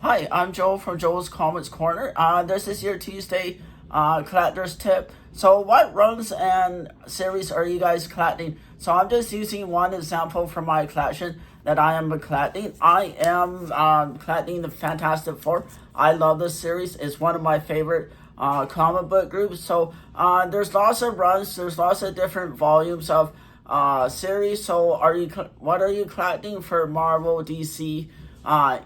Hi, I'm Joe from Joe's Comics Corner. This is your Tuesday collector's tip. So, what runs and series are you guys collecting? So, I'm just using one example from my collection that I am collecting. I am collecting the Fantastic Four. I love this series. It's one of my favorite comic book groups. So, there's lots of runs. There's lots of different volumes of series. So, what are you collecting for Marvel, DC?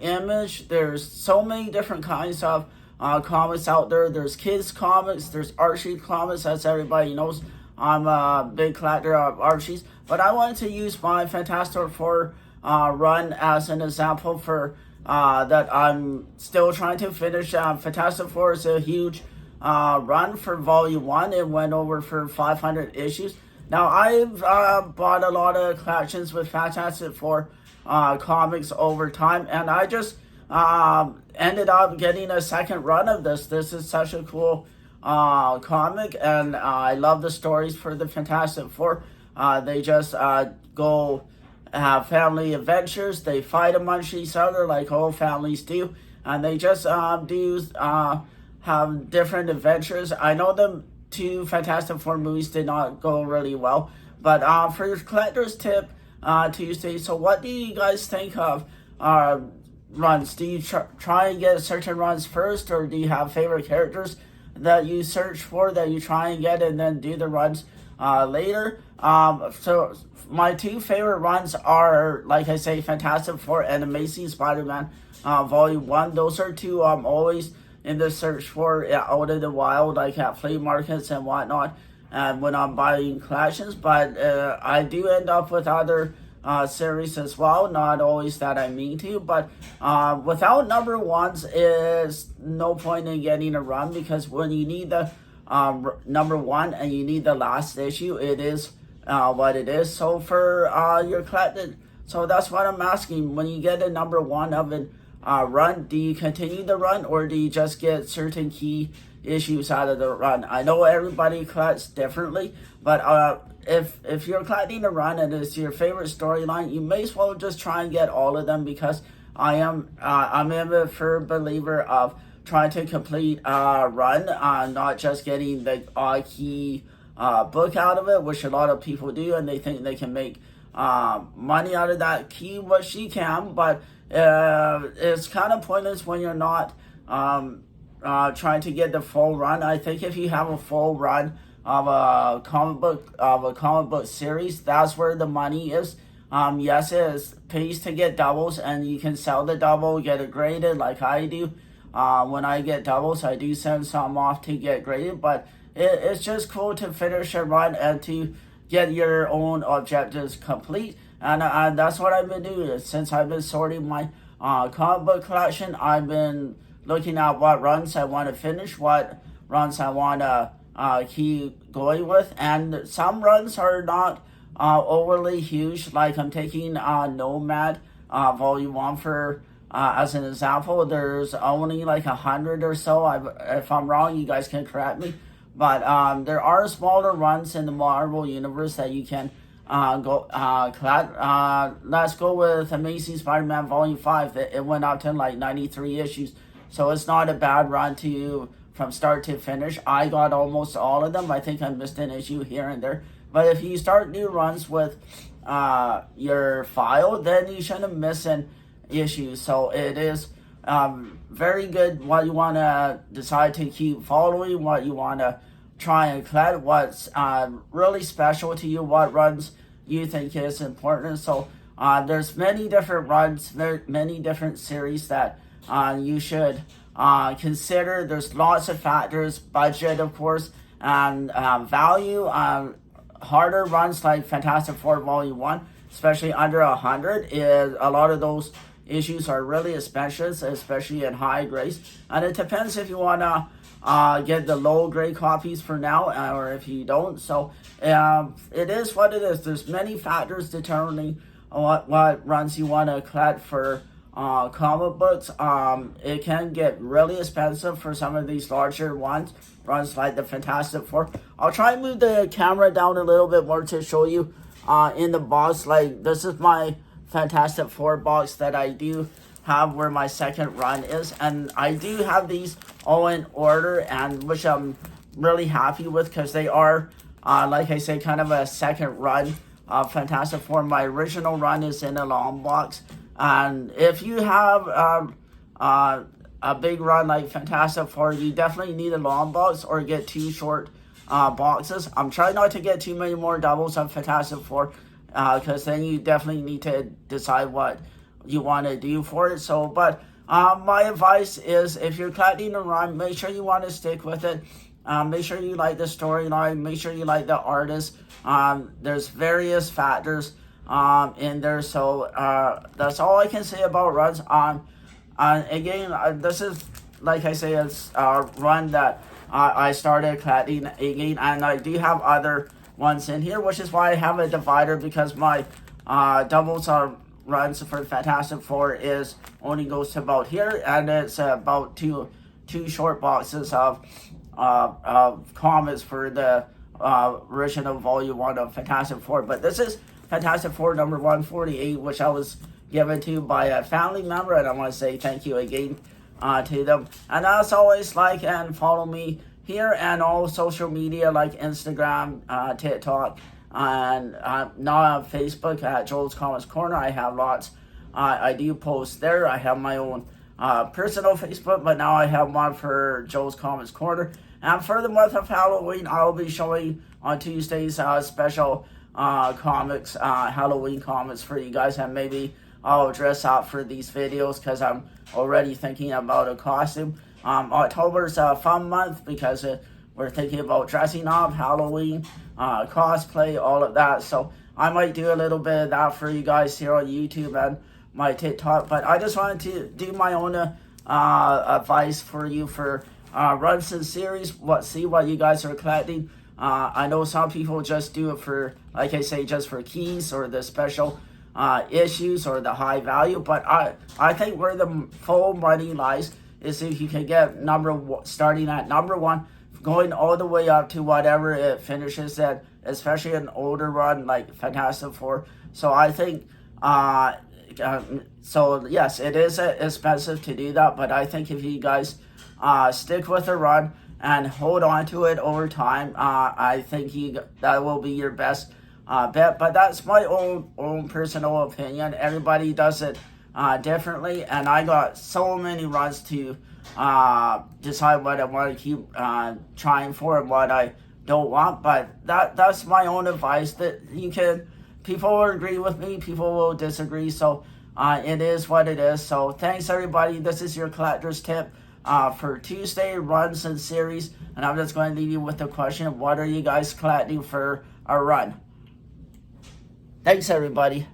Image. There's so many different kinds of comics out there. There's kids comics, there's Archie comics, as everybody knows. I'm a big collector of Archies, but I wanted to use my Fantastic Four run as an example for that I'm still trying to finish. Fantastic Four is a huge run for Volume 1. It went over for 500 issues. Now, I've bought a lot of collections with Fantastic Four comics over time, and I just ended up getting a second run of this. This is such a cool comic, and I love the stories for the Fantastic Four. They just go have family adventures. They fight amongst each other like all families do, and they just do have different adventures. I know the two Fantastic Four movies did not go really well, but for your collector's tip Tuesday. So, what do you guys think of runs? Do you try and get certain runs first, or do you have favorite characters that you search for that you try and get and then do the runs later? So, my two favorite runs are, like I say, Fantastic Four and Amazing Spider-Man Volume 1. Those are two I'm always in the search for out in the wild, like at flea markets and whatnot, and when I'm buying collections. But I do end up with other series as well, not always that I mean to, but without number ones is no point in getting a run, because when you need the number one and you need the last issue, it is what it is. So for your collected, so that's what I'm asking. When you get a number one of it run, do you continue the run, or do you just get certain key issues out of the run? I know everybody collects differently, but if you're collecting a run and it's your favorite storyline, you may as well just try and get all of them, because I'm a firm believer of trying to complete a run, not just getting the key book out of it, which a lot of people do, and they think they can make money out of that key, which you can, but it's kind of pointless when you're not trying to get the full run. I think if you have a full run of a comic book series, that's where the money is. Yes, it pays to get doubles, and you can sell the double, get it graded like I do. When I get doubles, I do send some off to get graded, but it's just cool to finish a run and to get your own objectives complete. And that's what I've been doing since I've been sorting my comic book collection. I've been looking at what runs I want to finish, what runs I want to keep going with, and some runs are not overly huge. Like I'm taking Nomad Volume 1 for as an example. There's only like 100 or so. If I'm wrong, you guys can correct me. But there are smaller runs in the Marvel Universe that you can go collect. Let's go with Amazing Spider-Man Volume 5. It went up to like 93 issues. So it's not a bad run from start to finish. I got almost all of them. I think I missed an issue here and there. But if you start new runs with your file, then you shouldn't miss an issue. So it is very good what you want to decide to keep following, what you want to try and collect, what's really special to you, what runs you think is important. So there's many different runs, many different series that you should consider. There's lots of factors, budget, of course, and value. Harder runs like Fantastic Four Volume 1, especially under 100, is a lot of those issues are really expensive, especially in high grades. And it depends if you want to get the low grade copies for now, or if you don't. So it is what it is. There's many factors determining what runs you want to collect for comic books. It can get really expensive for some of these larger runs like the Fantastic Four. I'll try and move the camera down a little bit more to show you in the box. Like, this is my Fantastic Four box that I do have where my second run is. And I do have these all in order, and which I'm really happy with because they are, like I say, kind of a second run of Fantastic Four. My original run is in a long box. And if you have a big run like Fantastic Four, you definitely need a long box or get 2 short boxes. I'm trying not to get too many more doubles of Fantastic Four because then you definitely need to decide what you want to do for it. So, but my advice is if you're collecting a run, make sure you want to stick with it. Make sure you like the storyline. Make sure you like the artist. There's various factors in there. So that's all I can say about runs. Again, this is, like I say, it's a run that I started collecting again, and I do have other ones in here, which is why I have a divider, because my doubles are runs for Fantastic Four is only goes to about here, and it's about two short boxes of comics for the original volume 1 of Fantastic Four. But this is Fantastic Four number 148, which I was given to by a family member, and I want to say thank you again to them. And as always, like and follow me here and all social media like Instagram, TikTok, and now on Facebook at Joel's Comics Corner. I have lots. I do post there. I have my own personal Facebook, but now I have one for Joel's Comics Corner. And for the month of Halloween, I'll be showing on Tuesdays special comics, Halloween comics for you guys, and maybe I'll dress up for these videos because I'm already thinking about a costume. October's a fun month because we're thinking about dressing up, Halloween, cosplay, all of that. So I might do a little bit of that for you guys here on YouTube and my TikTok. But I just wanted to do my own advice for you for runs and series. See what you guys are collecting. I know some people just do it for, like I say, just for keys or the special issues or the high value. But I think where the full money lies is if you can get starting at number 1, going all the way up to whatever it finishes at, especially an older run like Fantastic Four. So I think, so yes, it is expensive to do that, but I think if you guys stick with a run and hold on to it over time, I think that will be your best bet. But that's my own personal opinion. Everybody does it differently, and I got so many runs to decide what I want to keep trying for and what I don't want. But that's my own advice. That people will agree with me, people will disagree. So it is what it is. So thanks everybody. This is your collector's tip for Tuesday runs and series, and I'm just going to leave you with the question: what are you guys collecting for a run? Thanks everybody.